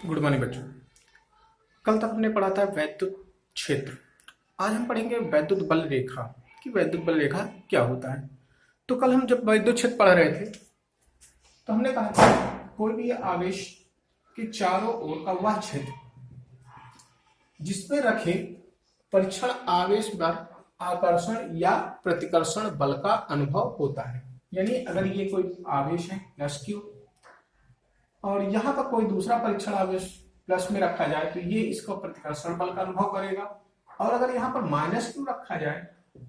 Good morning बच्चों। कल तक हमने पढ़ा था वैद्युत क्षेत्र। आज हम पढ़ेंगे वैद्युत बल रेखा कि वैद्युत बल रेखा क्या होता है। तो कल हम जब वैद्युत क्षेत्र पढ़ रहे थे तो हमने कहा था कोई भी आवेश के चारों ओर का वह क्षेत्र जिसमें रखे परीक्षण आवेश पर आकर्षण या प्रतिकर्षण बल का अनुभव होता है। यानी अगर ये कोई आवेश है प्लस क्यू और यहाँ पर कोई दूसरा परीक्षण आवेश प्लस में रखा जाए तो ये इसको प्रतिकर्षण बल का अनुभव करेगा, और अगर यहाँ पर माइनस क्यू रखा जाए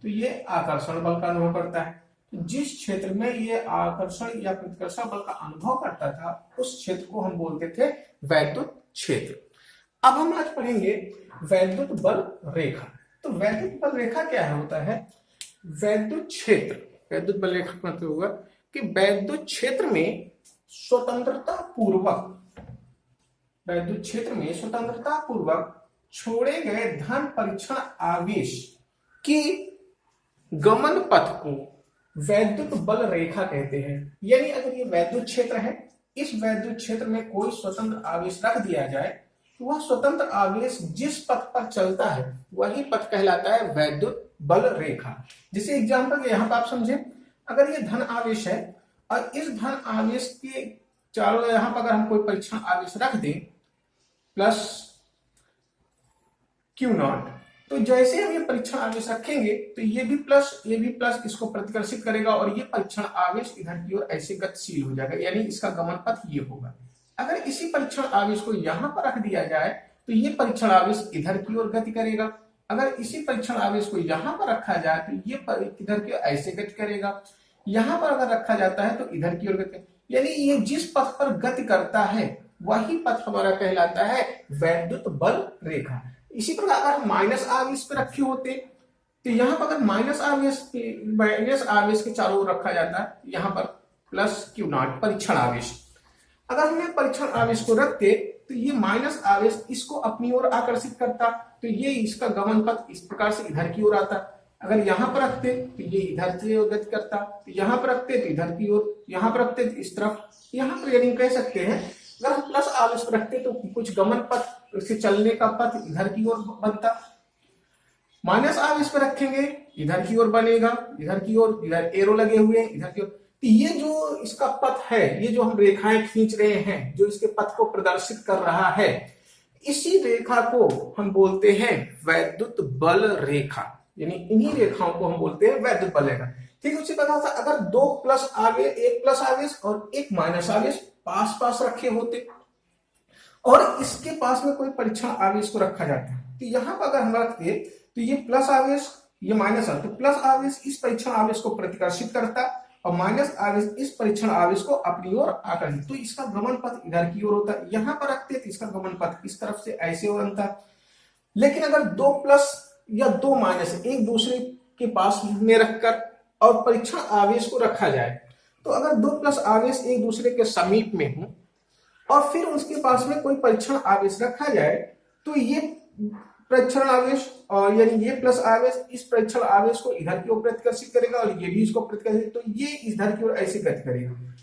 तो ये आकर्षण बल का अनुभव करता है। तो जिस क्षेत्र में ये आकर्षण या प्रतिकर्षण बल का अनुभव करता था उस क्षेत्र को हम बोलते थे वैद्युत क्षेत्र। अब हम आज पढ़ेंगे वैद्युत बल रेखा। तो वैद्युत बल रेखा क्या होता है? वैद्युत क्षेत्र, वैद्युत बल रेखा का मतलब होगा कि वैद्युत क्षेत्र में स्वतंत्रता पूर्वक छोड़े गए धन परीक्षण आवेश की गमन पथ को वैद्युत बल रेखा कहते हैं। यानी अगर ये वैद्युत क्षेत्र है, इस वैद्युत क्षेत्र में कोई स्वतंत्र आवेश रख दिया जाए तो वह स्वतंत्र आवेश जिस पथ पर चलता है वही पथ कहलाता है वैद्युत बल रेखा। जैसे एग्जांपल यहाँ पर आप समझे, अगर ये धन आवेश है और इस धन आवेश के चारों यहां पर अगर हम कोई परीक्षण आवेश रख दें प्लस क्यू नॉट, तो जैसे हम ये परीक्षण आवेश रखेंगे तो ये भी प्लस इसको प्रतिकर्षित करेगा और ये परीक्षण आवेश इधर की ओर ऐसे गतिशील हो जाएगा, यानी इसका गमन पथ ये होगा। अगर इसी परीक्षण आवेश को यहां पर रख दिया जाए तो ये परीक्षण आवेश इधर की ओर गति करेगा। अगर इसी परीक्षण आवेश को यहां पर रखा जाए तो ये इधर की ओर ऐसे गति करेगा। यहां पर अगर रखा जाता है तो इधर की ओर गति, यानी ये जिस पथ पर गति करता है वही पथ हमारा कहलाता है वैद्युत बल रेखा। इसी प्रकार अगर माइनस आवेश पे रखे होते तो यहाँ पर अगर माइनस आवेश के चारों ओर रखा जाता है, यहाँ पर प्लस क्यू नॉट परीक्षण आवेश, अगर हमें परीक्षण आवेश को रखते तो ये माइनस आवेश इसको अपनी ओर आकर्षित करता, तो ये इसका गमन पथ इस प्रकार से इधर की ओर आता। अगर यहाँ पर रखते तो ये इधर की ओर गति करता, तो यहाँ पर रखते तो इधर की ओर, यहाँ पर रखते तो इस तरफ, यहाँ पर यानी कह सकते हैं अगर हम प्लस आवेश पर रखते तो कुछ गमन पथ से चलने का पथ इधर की ओर बनता। माइनस आवेश पर रखेंगे इधर की ओर बनेगा, इधर की ओर, इधर एरो लगे हुए हैं इधर की ओर। तो ये जो इसका पथ है, ये जो हम रेखाएं खींच रहे हैं जो इसके पथ को प्रदर्शित कर रहा है, इसी रेखा को हम बोलते हैं वैद्युत बल रेखा। यानी इन्हीं रेखाओं को हम बोलते हैं वैद्युत बल रेखा। ठीक है, उसी प्रकार से अगर दो प्लस आवेश, एक प्लस आवेश और एक माइनस आवेश पास पास रखे होते और इसके पास में कोई परीक्षण आवेश को रखा जाता तो यहाँ पर अगर हम रखते तो ये प्लस आवेश ये माइनस आवेश, तो प्लस आवेश इस परीक्षण आवेश को प्रतिकर्षित करता और माइनस आवेश इस परीक्षण आवेश को अपनी ओर आकर्षित, तो इसका गमन पथ इधर की ओर होता। यहाँ पर रखते तो इसका गमन पथ इस तरफ से ऐसे हो बनता। लेकिन अगर दो प्लस या दो माइनस एक दूसरे के पास में रखकर और परीक्षण आवेश को रखा जाए, तो अगर दो प्लस आवेश एक दूसरे के समीप में हो और फिर उसके पास में कोई परीक्षण आवेश रखा जाए तो ये परीक्षण आवेश और यानी ये प्लस आवेश इस परीक्षण आवेश को इधर की ओर प्रतिकर्षित करेगा और ये भी इसको प्रतिकर्षित, तो ये इधर की ओर ऐसे गति करेगा।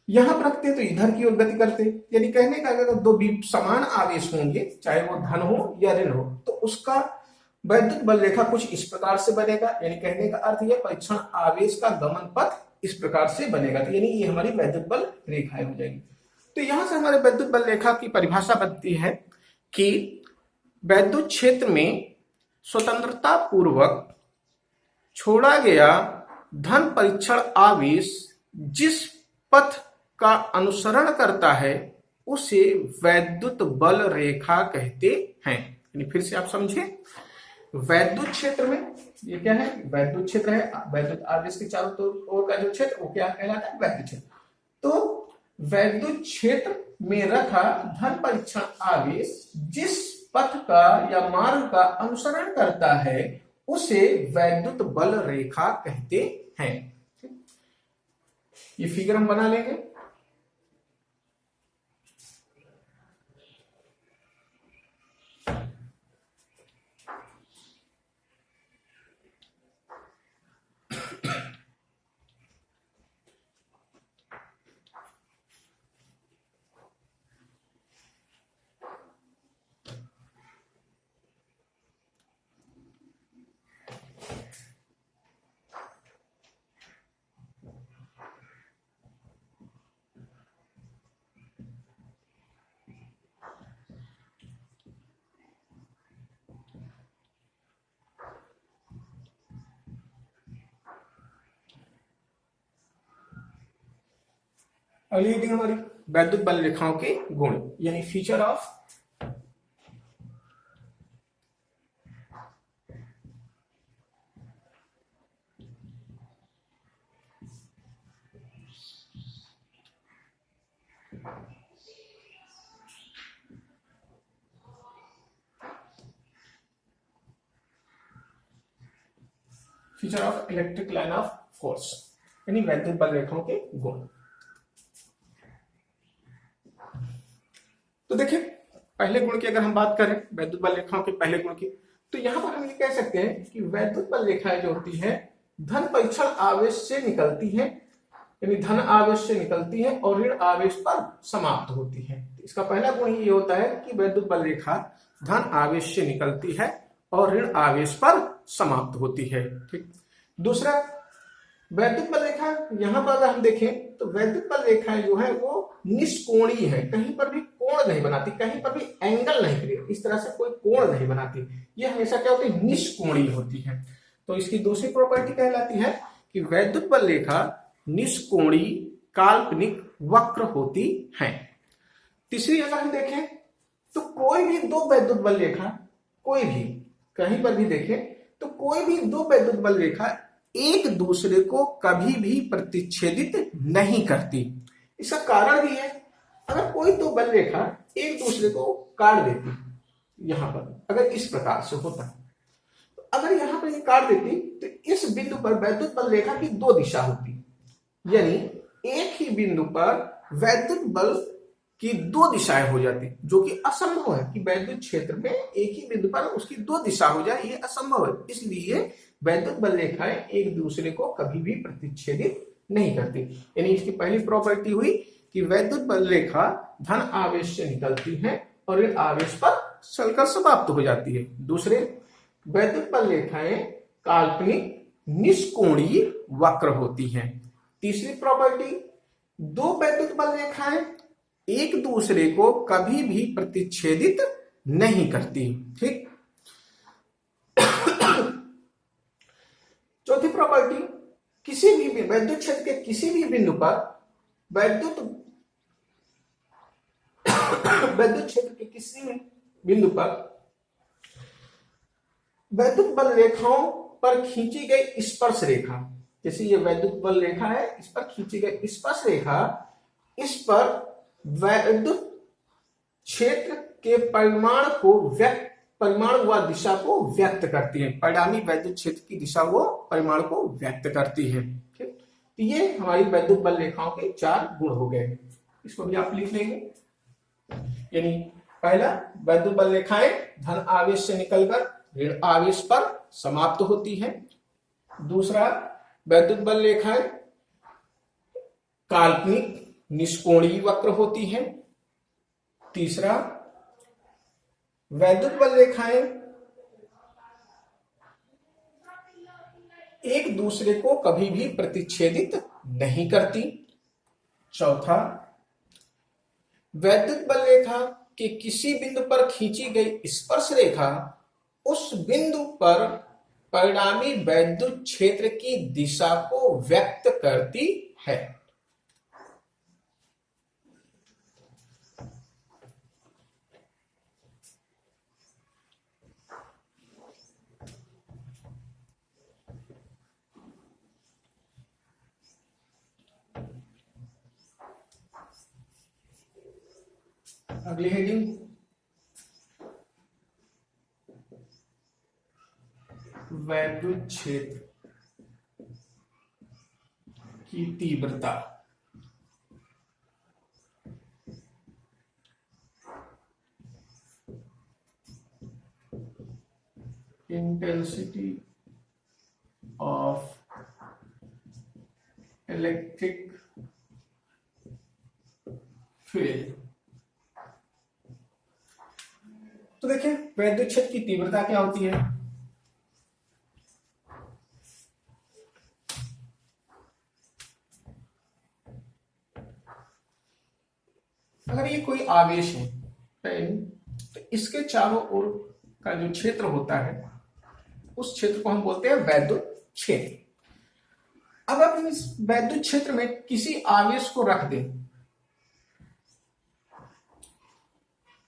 यहां पर रखते तो इधर की ओर गति करते, यानी कहने का अगर दो भी समान आवेश होंगे चाहे वो धन हो या ऋण हो तो उसका वैद्युत बल रेखा कुछ इस प्रकार से बनेगा। यानी कहने का अर्थ यह परीक्षण आवेश का गमन पथ इस प्रकार से बनेगा, तो यानी ये हमारी वैद्युत बल रेखाएं हो जाएगी। तो यहां से हमारे वैद्युत बल रेखा की परिभाषा बनती है कि वैद्युत क्षेत्र में स्वतंत्रता पूर्वक छोड़ा गया धन परीक्षण आवेश जिस पथ का अनुसरण करता है उसे वैद्युत बल रेखा कहते हैं। यानी फिर से आप समझे, वैद्युत क्षेत्र में ये क्या है? वैद्युत क्षेत्र है, वैद्युत आवेश के चारों ओर का जो क्षेत्र वो क्या कहलाता है? वैद्युत क्षेत्र। तो वैद्युत क्षेत्र में रखा धन परीक्षण आवेश जिस पथ का या मार्ग का अनुसरण करता है उसे वैद्युत बल रेखा कहते हैं। ये फिगर हम बना लेंगे। अगली हेडिंग हमारी वैद्युत बल रेखाओं के गुण यानी feature of feature of electric line of force यानी वैद्युत बल रेखाओं के गुण। तो देखिए पहले गुण की अगर हम बात करें वैद्युत बल रेखाओं के पहले गुण की, तो यहां पर हम ये कह सकते हैं कि वैद्युत बल रेखाएं जो होती है धन परीक्षण आवेश से निकलती है, यानी धन आवेश से निकलती है और ऋण आवेश पर समाप्त होती है। इसका पहला गुण ये होता है कि वैद्युत बल रेखा धन आवेश से निकलती है और ऋण आवेश पर समाप्त होती है। ठीक। दूसरा वैद्युत बल रेखा, यहां पर अगर हम देखें तो वैद्युत बल रेखाएं जो है वो निष्कोणीय है, कहीं पर भी कोण नहीं बनाती, कहीं पर भी एंगल नहीं क्रिएट, इस तरह से कोई कोण नहीं बनाती, ये हमेशा क्या होती है, निष्कोणीय होती है। तो इसकी दूसरी प्रॉपर्टी कहलाती है कि वैद्युत बल रेखा निष्कोणीय काल्पनिक वक्र होती है। तीसरी अगर हम देखें तो कोई भी दो वैद्युत बल रेखा, कोई भी कहीं पर भी देखें तो कोई भी दो वैद्युत बल रेखा एक दूसरे को कभी भी प्रतिच्छेदित नहीं करती। इसका कारण भी है, अगर कोई दो बल रेखा एक दूसरे को काट देती, यहां पर अगर इस प्रकार से होता, तो अगर यहां पर ये काट देती तो इस बिंदु पर वैद्युत बल रेखा की दो दिशा होती, यानी एक ही बिंदु पर वैद्युत बल की दो दिशाएं हो जाती, जो कि असंभव है कि वैद्युत क्षेत्र में एक ही बिंदु पर उसकी दो दिशा हो जाए, ये असंभव है। इसलिए वैद्युत बल रेखाएं एक दूसरे को कभी भी प्रतिच्छेदित नहीं करती। यानी इसकी पहली प्रॉपर्टी हुई कि वैद्युत बल रेखा धन आवेश से निकलती है और ऋण आवेश पर चलकर समाप्त हो जाती है। दूसरे, वैद्युत बल रेखाएं काल्पनिक निष्कोणीय वक्र होती हैं। तीसरी प्रॉपर्टी, दो वैद्युत बल रेखाएं एक दूसरे को कभी भी प्रतिच्छेदित नहीं करती। ठीक। चौथी प्रॉपर्टी, किसी भी वैद्युत क्षेत्र के किसी भी बिंदु पर वैद्युत क्षेत्र के किसी भी बिंदु पर वैद्युत बल रेखाओं पर खींची गई स्पर्श रेखा, जैसे ये वैद्युत बल रेखा है, इस पर खींची गई स्पर्श रेखा इस पर वैद्युत क्षेत्र के परिमाण व दिशा को व्यक्त करती है। परिणामी वैद्युत क्षेत्र की दिशा व परिमाण को व्यक्त करती है। ठीक, तो ये हमारी वैद्युत बल रेखाओं के चार गुण हो गए, इसको भी आप लिख लेंगे। यानी पहला, वैद्युत बल रेखाएं धन आवेश से निकलकर ऋण आवेश पर समाप्त होती है। दूसरा, वैद्युत बल रेखाएं काल्पनिक निष्कोणीय वक्र होती है। तीसरा, वैद्युत बल रेखाएं एक दूसरे को कभी भी प्रतिच्छेदित नहीं करती। चौथा, वैद्युत बल रेखा के किसी बिंदु पर खींची गई स्पर्श रेखा उस बिंदु पर परिणामी वैद्युत क्षेत्र की दिशा को व्यक्त करती है। अगली हेडिंग, वैद्युत क्षेत्र की तीव्रता। Intensity of electric field. तो देखिए वैद्युत क्षेत्र की तीव्रता क्या होती है। अगर ये कोई आवेश है तो इसके चारों ओर का जो क्षेत्र होता है उस क्षेत्र को हम बोलते हैं वैद्युत क्षेत्र। अब आप इस वैद्युत क्षेत्र में किसी आवेश को रख दें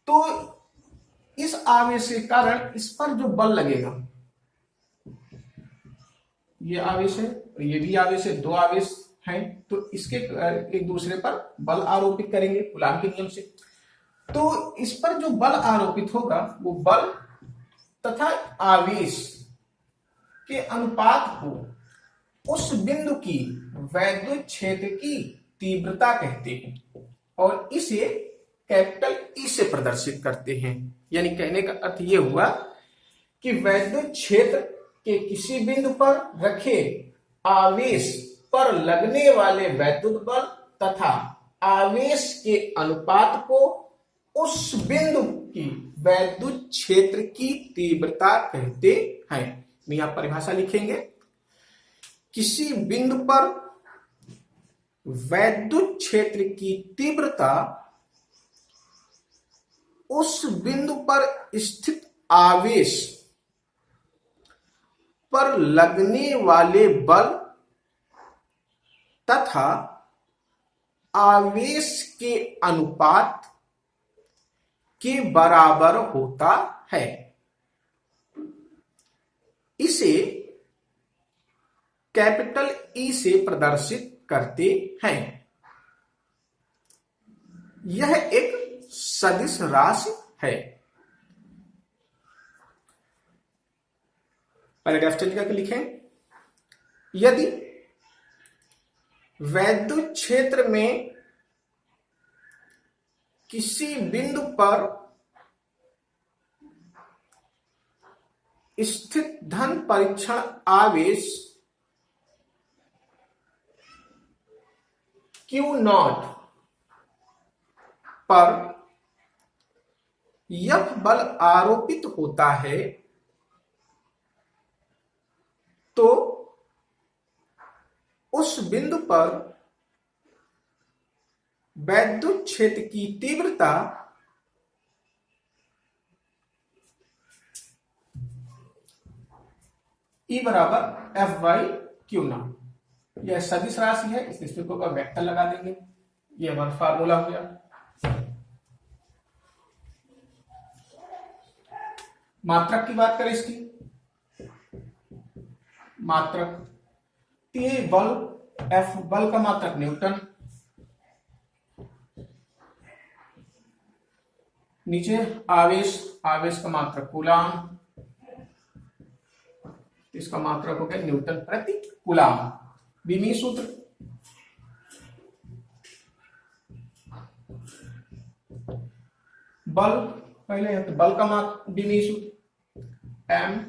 तो इस आवेश के कारण इस पर जो बल लगेगा, ये आवेश है और ये भी आवेश है, दो आवेश हैं, तो इसके एक दूसरे पर बल आरोपित करेंगे कूलाम के नियम से। तो इस पर जो बल आरोपित होगा वो बल तथा आवेश के अनुपात को उस बिंदु की वैद्युत क्षेत्र की तीव्रता कहते हैं और इसे कैपिटल ई से प्रदर्शित करते हैं। यानी कहने का अर्थ यह हुआ कि वैद्युत क्षेत्र के किसी बिंदु पर रखे आवेश पर लगने वाले वैद्युत बल तथा आवेश के अनुपात को उस बिंदु की वैद्युत क्षेत्र की तीव्रता कहते हैं। यहां परिभाषा लिखेंगे, किसी बिंदु पर वैद्युत क्षेत्र की तीव्रता उस बिंदु पर स्थित आवेश पर लगने वाले बल तथा आवेश के अनुपात के बराबर होता है। इसे कैपिटल ई से प्रदर्शित करते हैं। यह एक सदिश राशि है। पैराग्राफ चेंज करके लिखें, यदि वैद्युत क्षेत्र में किसी बिंदु पर स्थित धन परीक्षण आवेश Q0 पर F बल आरोपित होता है तो उस बिंदु पर वैद्युत क्षेत्र की तीव्रता E बराबर F बाई Q0। यह सदिश राशि है, इस स्थितियों का वेक्टर लगा देंगे। यह हमारा फार्मूला हो गया। मात्रक की बात करें इसकी, मात्रक ये बल F बल का मात्रक न्यूटन, नीचे आवेश, आवेश का मात्रक कूलाम, इसका मात्रक हो गया न्यूटन प्रति कूलाम। बीमी सूत्र, बल पहले है तो बल का बीमी सूत्र एम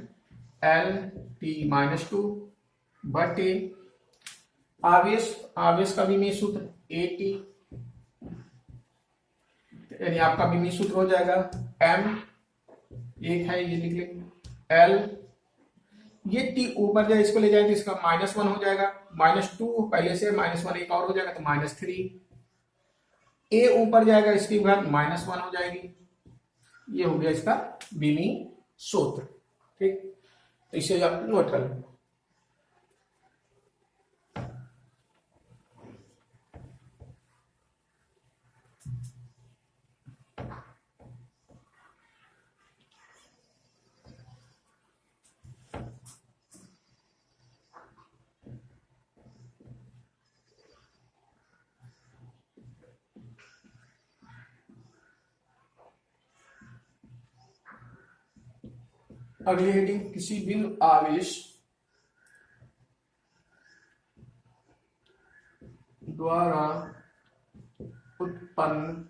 एल टी माइनस 2 बटे आवेश, आवेश का बीमी सूत्र ए टी, यानी आपका बीमी सूत्र हो जाएगा एम एक है ये लिख लेंगे, एल ये टी ऊपर जाए इसको ले जाएंगे, इसका -1 हो जाएगा, -2 पहले से -1 एक और हो जाएगा तो -3, ए ऊपर जाएगा इसकी घात -1 हो जाएगी। ये हो गया इसका बीमी सूत्र। ठीक, तो इसे आप नोट कर लें। अगली हेडिंग, किसी बिंदु आवेश द्वारा उत्पन्न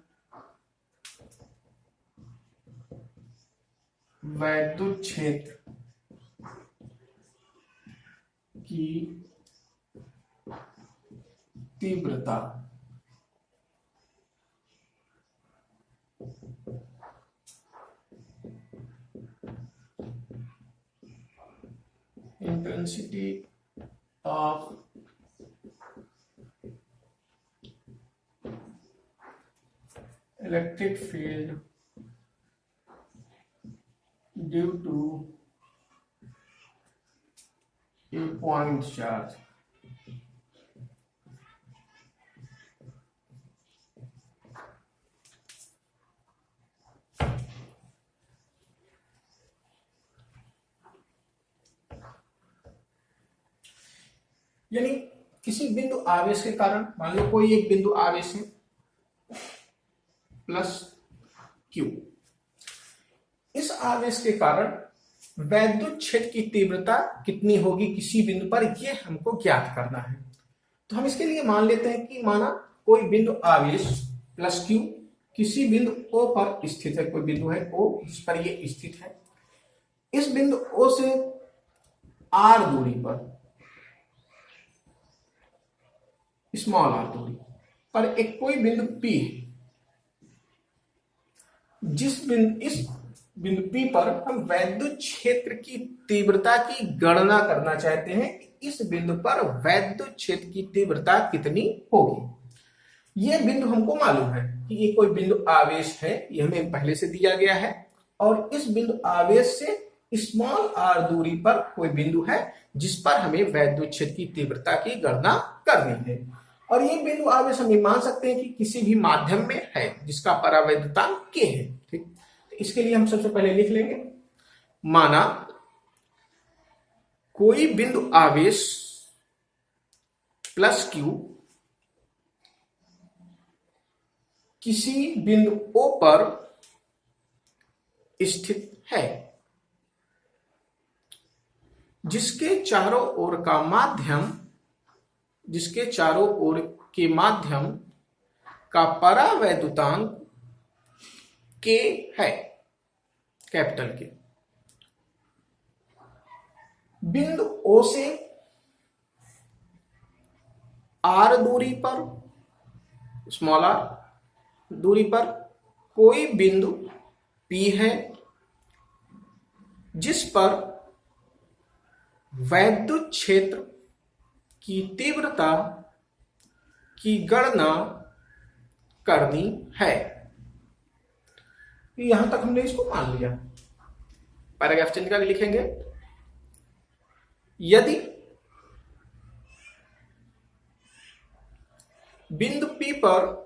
वैद्युत क्षेत्र की तीव्रता intensity of electric field due to a point charge यानी किसी बिंदु आवेश के कारण, मान लो कोई एक बिंदु आवेश है प्लस क्यू, इस आवेश के कारण वैद्युत क्षेत्र की तीव्रता कितनी होगी किसी बिंदु पर, ये हमको ज्ञात करना है। तो हम इसके लिए मान लेते हैं कि माना कोई बिंदु आवेश प्लस क्यू किसी बिंदु O पर स्थित है, कोई बिंदु है O जिस पर ये स्थित है। इस बिंदु O से r दूरी पर, स्मॉल r दूरी पर एक कोई बिंदु P है, इस बिंदु P पर हम वैद्युत क्षेत्र की तीव्रता की गणना करना चाहते हैं कि इस बिंदु पर वैद्युत क्षेत्र की तीव्रता कितनी होगी। यह बिंदु हमको मालूम है कि ये कोई बिंदु आवेश है, ये हमें पहले से दिया गया है, और इस बिंदु आवेश से स्मॉल r दूरी पर कोई बिंदु है जिस पर हमें वैद्युत क्षेत्र की तीव्रता की गणना करनी है। और ये बिंदु आवेश हम मान सकते हैं कि किसी भी माध्यम में है जिसका परावैद्युतांक k है। ठीक, तो इसके लिए हम सबसे पहले लिख लेंगे, माना कोई बिंदु आवेश प्लस क्यू किसी बिंदु O पर स्थित है, जिसके चारों ओर के माध्यम का परावैद्युतांक K है, कैपिटल K। बिंदु O से r दूरी पर, स्मॉल r दूरी पर कोई बिंदु P है जिस पर वैद्युत क्षेत्र की तीव्रता की गणना करनी है। यहां तक हमने इसको मान लिया। पैराग्राफ चेंज करके लिखेंगे, यदि बिंदु P पर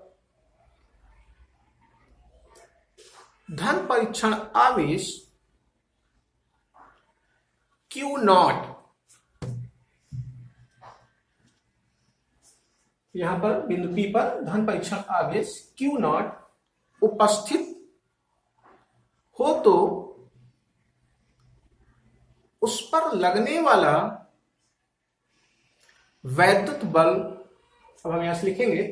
धन परीक्षण आवेश Q0, यहां पर बिंदु P पर धन परीक्षण आवेश Q0 उपस्थित हो तो उस पर लगने वाला वैद्युत बल, अब हम यहां से लिखेंगे,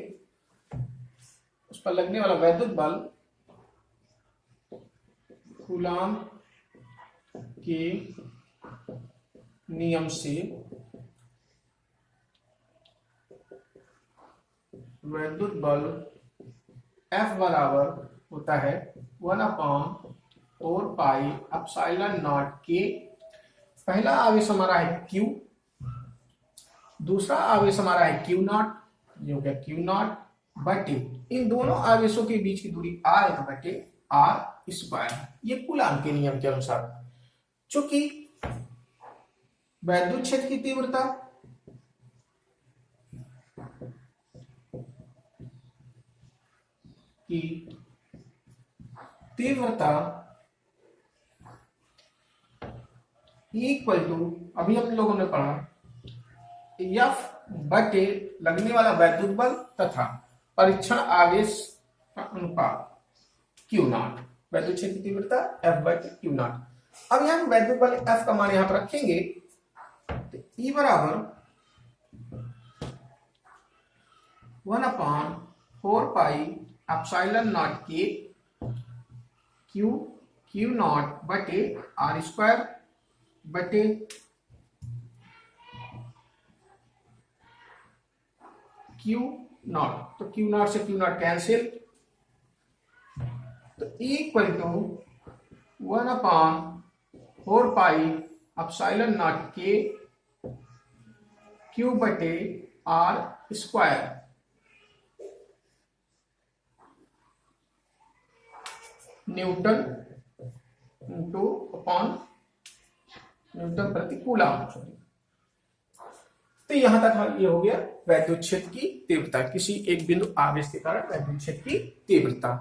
उस पर लगने वाला वैद्युत बल कूलाम के नियम से वैद्युत बल F बराबर होता है 1/4 पाई एप्सिलॉन नॉट K। पहला आवेश हमारा है Q, दूसरा आवेश हमारा है Q0, जो क्या Q0 बटे इन दोनों आवेशों के बीच की दूरी r बटे r स्क्वायर। ये कूलाम के नियम के अनुसार, चूंकि वैद्युत क्षेत्र की तीव्रता इक्वल टू, अभी हम लोगों ने पढ़ा, F बटे लगने वाला वैद्युत बल तथा परीक्षण आवेश का अनुपात Q0, वैद्युत क्षेत्र की तीव्रता F बटे Q0। अब यहां वैद्युत बल F का मान यहां पर रखेंगे, तो E बराबर 1/4 pi epsilon naught K Q0 बटे r स्क्वायर बटे Q0, तो Q0 से Q0 कैंसिल, तो equal to 1/4 pi epsilon naught K Q बटे r square newton into upon newton प्रति कूलम। तो यहां तक ये हो गया वैद्युत क्षेत्र की तीव्रता, किसी एक बिंदु आवेश के कारण वैद्युत क्षेत्र की तीव्रता।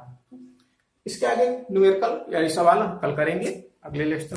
इसके आगे न्यूमेरिकल यानी सवाल हम कल करेंगे अगले लेक्चर में।